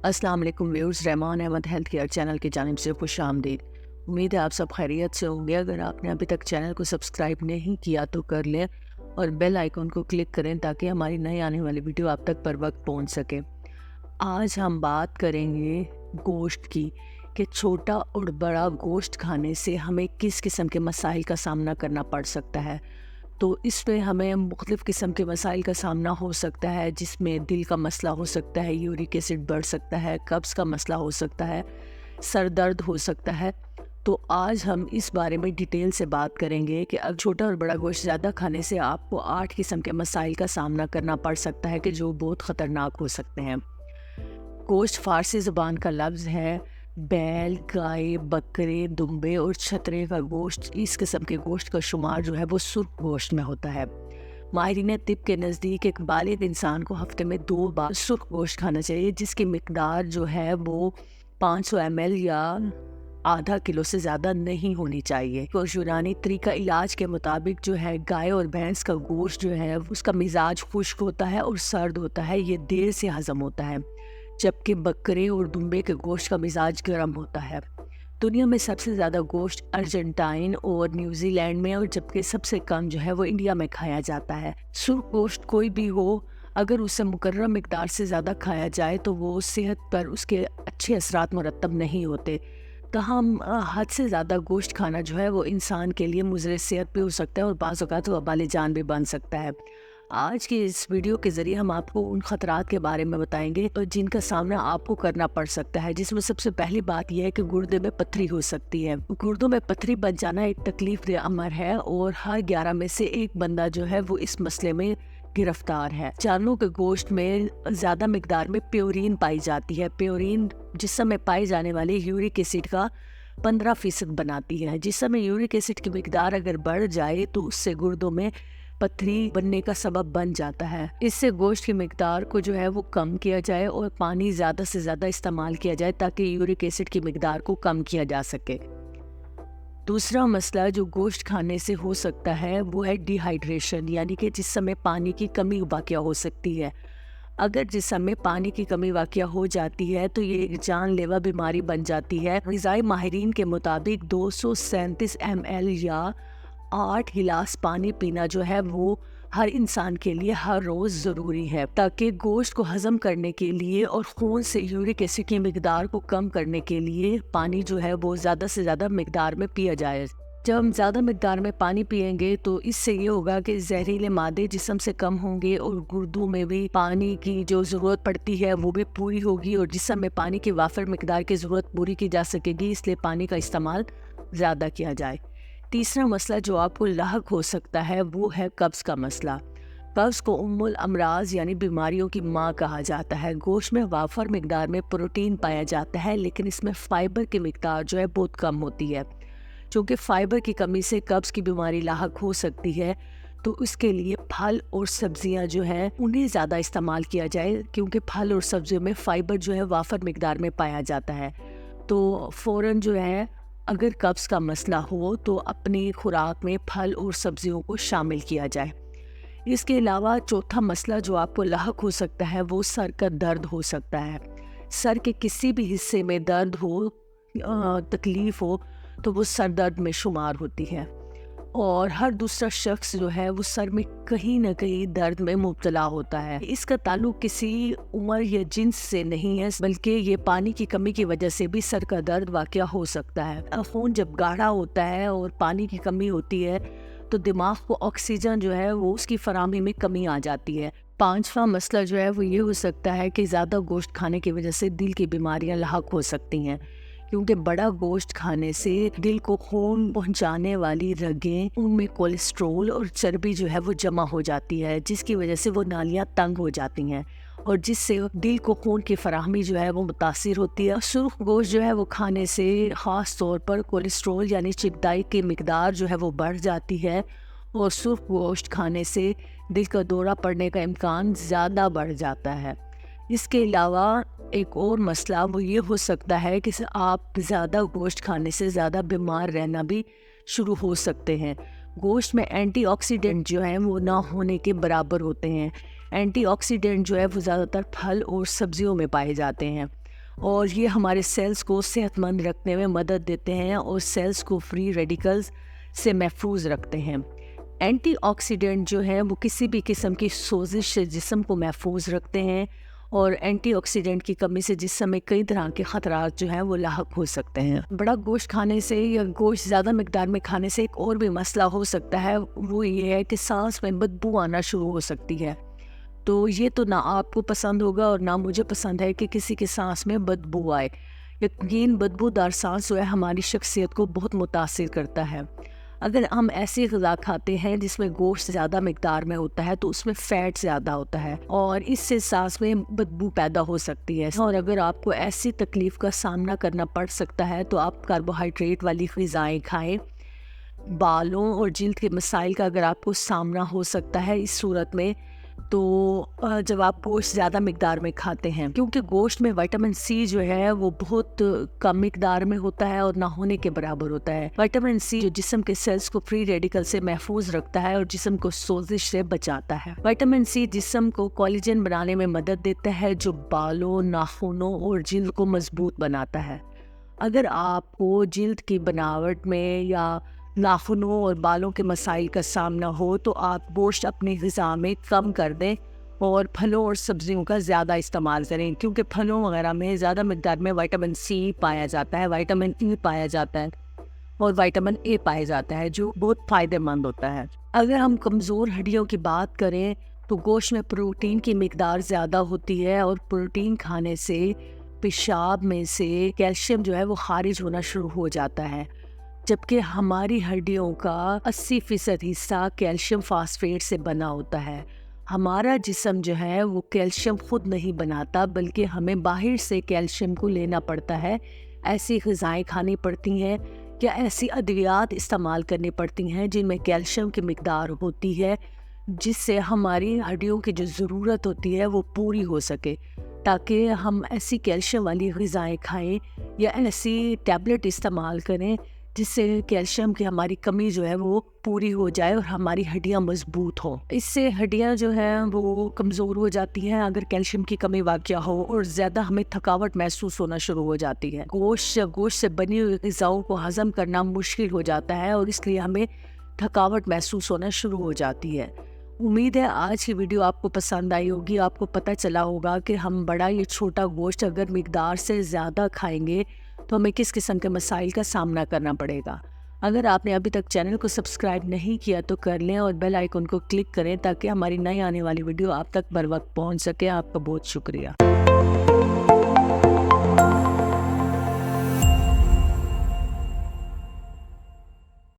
अस्सलाम वालेकुम viewers, Rahman Ahmad health care channel की जानिब से खुश आमदीद। उम्मीद है आप सब खैरियत से होंगे। अगर आपने अभी तक चैनल को सब्सक्राइब नहीं किया तो कर लें और बेल आइकन को क्लिक करें ताकि हमारी नई आने वाली वीडियो आप तक बर वक्त पहुँच सके। आज हम बात करेंगे गोश्त की कि छोटा और बड़ा गोश्त खाने से हमें किस किस्म के मसाइल का सामना करना पड़ सकता है। तो इसमें हमें मुख्तलिफ़ किस्म के मसाइल का सामना हो सकता है, जिसमें दिल का मसला हो सकता है, यूरिक एसिड बढ़ सकता है, कब्ज़ का मसला हो सकता है, सर दर्द हो सकता है। तो आज हम इस बारे में डिटेल से बात करेंगे कि अब छोटा और बड़ा गोश्त ज़्यादा खाने से आपको 8 किस्म के मसाइल का सामना करना पड़ सकता है कि जो बहुत ख़तरनाक हो सकते हैं। गोश्त फ़ारसी ज़बान का लफ्ज़ है। बैल, गाय, बकरे, दुम्बे और छतरे का गोश्त, इस किस्म के गोश्त का शुमार जो है वो सुर्ख गोश्त में होता है। माहिरीन तिब के नज़दीक एक बालिग इंसान को हफ्ते में 2 बार सुर्ख गोश्त खाना चाहिए, जिसकी मिकदार जो है वो 500 ml या आधा किलो से ज़्यादा नहीं होनी चाहिए। और यूनानी तरीका इलाज के मुताबिक जो है गाय और भैंस का गोश्त जो है उसका मिजाज खुश्क होता है और सर्द होता है, ये देर से हज़म होता है, जबकि बकरे और दुम्बे के गोश्त का मिजाज गर्म होता है। दुनिया में सबसे ज़्यादा गोश्त अर्जेंटाइन और न्यूजीलैंड में, और जबकि सबसे कम जो है वो इंडिया में खाया जाता है। सुर्ख गोश्त कोई भी हो, अगर उसे मुकर्रर मिकदार से ज़्यादा खाया जाए तो वो सेहत पर उसके अच्छे असरात मुरतब नहीं होते। तहम हद से ज़्यादा गोश्त खाना जो है वो इंसान के लिए मुज़र सेहत भी हो सकता है और बाज़ औक़ात वबाल जान भी बन सकता है। आज की इस वीडियो के ज़रिए हम आपको उन ख़तरात के बारे में बताएंगे तो जिनका सामना आपको करना पड़ सकता है, जिसमें सबसे पहली बात यह है कि गुर्दे में पत्थरी हो सकती है। गुर्दों में पत्थरी बन जाना एक तकलीफ़देह अमर है और हर 11 में से एक बंदा जो है वो इस मसले में गिरफ्तार है। जानवरों के गोश्त में ज़्यादा मिकदार में प्योरीन पाई जाती है। प्योरीन जिस्म में पाए जाने वाले यूरिक एसिड का 15% बनाती है। जिस्म में यूरिक एसिड की मिकदार अगर बढ़ जाए तो उससे गुर्दों में पत्थरी बनने का सबब बन जाता है। इससे गोश्त की मिकदार को जो है वो कम किया जाए और पानी ज़्यादा से ज़्यादा इस्तेमाल किया जाए ताकि यूरिक एसिड की मिकदार को कम किया जा सके। दूसरा मसला जो गोश्त खाने से हो सकता है वो है डिहाइड्रेशन, यानी कि जिस्म में पानी की कमी वाक़या हो सकती है। अगर जिस्म में पानी की कमी वाक़या हो जाती है तो ये एक जानलेवा बीमारी बन जाती है। ग़िज़ाई माहिरीन के मुताबिक 237 ml या 8 गिलास पानी पीना जो है वो हर इंसान के लिए हर रोज़ ज़रूरी है, ताकि गोश्त को हज़म करने के लिए और खून से यूरिक एसिड की मिकदार को कम करने के लिए पानी जो है वो ज़्यादा से ज़्यादा मिकदार में पिया जाए। जब हम ज़्यादा मिकदार में पानी पिएंगे तो इससे ये होगा कि जहरीले मादे जिस्म से कम होंगे और गुर्दों में भी पानी की जो ज़रूरत पड़ती है वो भी पूरी होगी और जिस्म में पानी की वाफर मिकदार की ज़रूरत पूरी की जा सकेगी, इसलिए पानी का इस्तेमाल ज़्यादा किया जाए। तीसरा मसला जो आपको लाहक हो सकता है वो है कब्ज़ का मसला। कब्ज़ को उम्मुल अमराज यानी बीमारियों की माँ कहा जाता है। गोश्त में वाफर मिकदार में प्रोटीन पाया जाता है, लेकिन इसमें फ़ाइबर की मिकदार जो है बहुत कम होती है। चूँकि फ़ाइबर की कमी से कब्ज़ की बीमारी लाहक हो सकती है, तो उसके लिए फल और सब्जियां जो हैं उन्हें ज़्यादा इस्तेमाल किया जाए, क्योंकि फल और सब्जियों में फ़ाइबर जो है वाफर मिकदार में पाया जाता है। तो फ़ौरन जो है अगर कब्ज़ का मसला हो तो अपनी खुराक में फल और सब्जियों को शामिल किया जाए। इसके अलावा चौथा मसला जो आपको लाहक हो सकता है वो सर का दर्द हो सकता है। सर के किसी भी हिस्से में दर्द हो, तकलीफ़ हो, तो वो सर दर्द में शुमार होती है और हर दूसरा शख्स जो है वो सर में कहीं ना कहीं दर्द में मुब्तला होता है। इसका ताल्लुक किसी उम्र या जिन्स से नहीं है, बल्कि ये पानी की कमी की वजह से भी सर का दर्द वाक़या हो सकता है। खून जब गाढ़ा होता है और पानी की कमी होती है तो दिमाग को ऑक्सीजन जो है वो उसकी फराहमी में कमी आ जाती है। पांचवा मसला जो है वो ये हो सकता है कि ज़्यादा गोश्त खाने की वजह से दिल की बीमारियां लाहक हो सकती हैं, क्योंकि बड़ा गोश्त खाने से दिल को खून पहुंचाने वाली रगें, उनमें कोलेस्ट्रोल और चर्बी जो है वो जमा हो जाती है, जिसकी वजह से वो नालियां तंग हो जाती हैं और जिससे दिल को खून की फराहमी जो है वो मुतासिर होती है। सुर्ख गोश्त जो है वो खाने से ख़ास तौर पर कोलेस्ट्रोल यानी चिकदाई की मिकदार जो है वो बढ़ जाती है और सुर्ख गोश्त खाने से दिल का दौरा पड़ने का इम्कान ज़्यादा बढ़ जाता है। इसके अलावा एक और मसला वो ये हो सकता है कि आप ज़्यादा गोश्त खाने से ज़्यादा बीमार रहना भी शुरू हो सकते हैं। गोश्त में एंटीऑक्सीडेंट जो हैं वो ना होने के बराबर होते हैं। एंटीऑक्सीडेंट जो है वो ज़्यादातर फल और सब्जियों में पाए जाते हैं। اور یہ ہمارے سیلز کو صحت مند رکھنے میں مدد دیتے ہیں اور سیلز کو فری ریڈیکلز سے محفوظ رکھتے ہیں۔ اینٹی آکسیڈنٹ جو ہے وہ کسی بھی قسم کی سوزش سے جسم کو محفوظ رکھتے ہیں، اور اینٹی آکسیڈنٹ کی کمی سے جسم میں کئی طرح کے خطرات جو ہیں وہ لاحق ہو سکتے ہیں۔ بڑا گوشت کھانے سے یا گوشت زیادہ مقدار میں کھانے سے ایک اور بھی مسئلہ ہو سکتا ہے، وہ یہ ہے کہ سانس میں بدبو آنا شروع ہو سکتی ہے۔ تو یہ تو نہ آپ کو پسند ہوگا اور نہ مجھے پسند ہے کہ کسی کے سانس میں بدبو آئے۔ یقین بدبودار سانس جو ہے ہماری شخصیت کو بہت متاثر کرتا ہے۔ اگر ہم ایسی غذا کھاتے ہیں جس میں گوشت زیادہ مقدار میں ہوتا ہے تو اس میں فیٹ زیادہ ہوتا ہے اور اس سے سانس میں بدبو پیدا ہو سکتی ہے، اور اگر آپ کو ایسی تکلیف کا سامنا کرنا پڑ سکتا ہے تو آپ کاربوہائیڈریٹ والی غذائیں کھائیں۔ بالوں اور جلد کے مسائل کا اگر آپ کو سامنا ہو سکتا ہے اس صورت میں، تو جب آپ گوشت زیادہ مقدار میں کھاتے ہیں، کیونکہ گوشت میں وٹامن سی جو ہے وہ بہت کم مقدار میں ہوتا ہے اور نہ ہونے کے برابر ہوتا ہے۔ وٹامن سی جو جسم کے سیلز کو فری ریڈیکل سے محفوظ رکھتا ہے اور جسم کو سوزش سے بچاتا ہے۔ وٹامن سی جسم کو کولیجن بنانے میں مدد دیتا ہے جو بالوں، ناخنوں اور جلد کو مضبوط بناتا ہے۔ اگر آپ کو جلد کی بناوٹ میں یا ناخنوں اور بالوں کے مسائل کا سامنا ہو تو آپ گوشت اپنی غذا میں کم کر دیں اور پھلوں اور سبزیوں کا زیادہ استعمال کریں، کیونکہ پھلوں وغیرہ میں زیادہ مقدار میں وٹامن سی پایا جاتا ہے، وٹامن ای پایا جاتا ہے اور وٹامن اے پایا جاتا ہے جو بہت فائدہ مند ہوتا ہے۔ اگر ہم کمزور ہڈیوں کی بات کریں تو گوشت میں پروٹین کی مقدار زیادہ ہوتی ہے، اور پروٹین کھانے سے پیشاب میں سے کیلشیم جو ہے وہ خارج ہونا شروع ہو جاتا ہے، جبکہ ہماری ہڈیوں کا 80% حصہ کیلشیم فاسفیٹ سے بنا ہوتا ہے۔ ہمارا جسم جو ہے وہ کیلشیم خود نہیں بناتا، بلکہ ہمیں باہر سے کیلشیم کو لینا پڑتا ہے۔ ایسی غذائیں کھانی پڑتی ہیں یا ایسی ادویات استعمال کرنی پڑتی ہیں جن میں کیلشیم کی مقدار ہوتی ہے، جس سے ہماری ہڈیوں کی جو ضرورت ہوتی ہے وہ پوری ہو سکے، تاکہ ہم ایسی کیلشیم والی غذائیں کھائیں یا ایسی ٹیبلٹ استعمال کریں جس سے کیلشیم کی ہماری کمی جو ہے وہ پوری ہو جائے اور ہماری ہڈیاں مضبوط ہوں۔ اس سے ہڈیاں جو ہیں وہ کمزور ہو جاتی ہیں اگر کیلشیم کی کمی واقع ہو، اور زیادہ ہمیں تھکاوٹ محسوس ہونا شروع ہو جاتی ہے۔ گوشت سے بنی ہوئی غذاؤں کو ہضم کرنا مشکل ہو جاتا ہے اور اس لیے ہمیں تھکاوٹ محسوس ہونا شروع ہو جاتی ہے۔ امید ہے آج کی ویڈیو آپ کو پسند آئی ہوگی، آپ کو پتہ چلا ہوگا کہ ہم بڑا یا چھوٹا گوشت اگر مقدار سے زیادہ کھائیں گے تو ہمیں کس قسم کے مسائل کا سامنا کرنا پڑے گا۔ اگر آپ نے ابھی تک چینل کو سبسکرائب نہیں کیا تو کر لیں اور بیل آئیکن کو کلک کریں تاکہ ہماری نئی آنے والی ویڈیو آپ تک بر وقت پہنچ سکے۔ آپ کا بہت شکریہ۔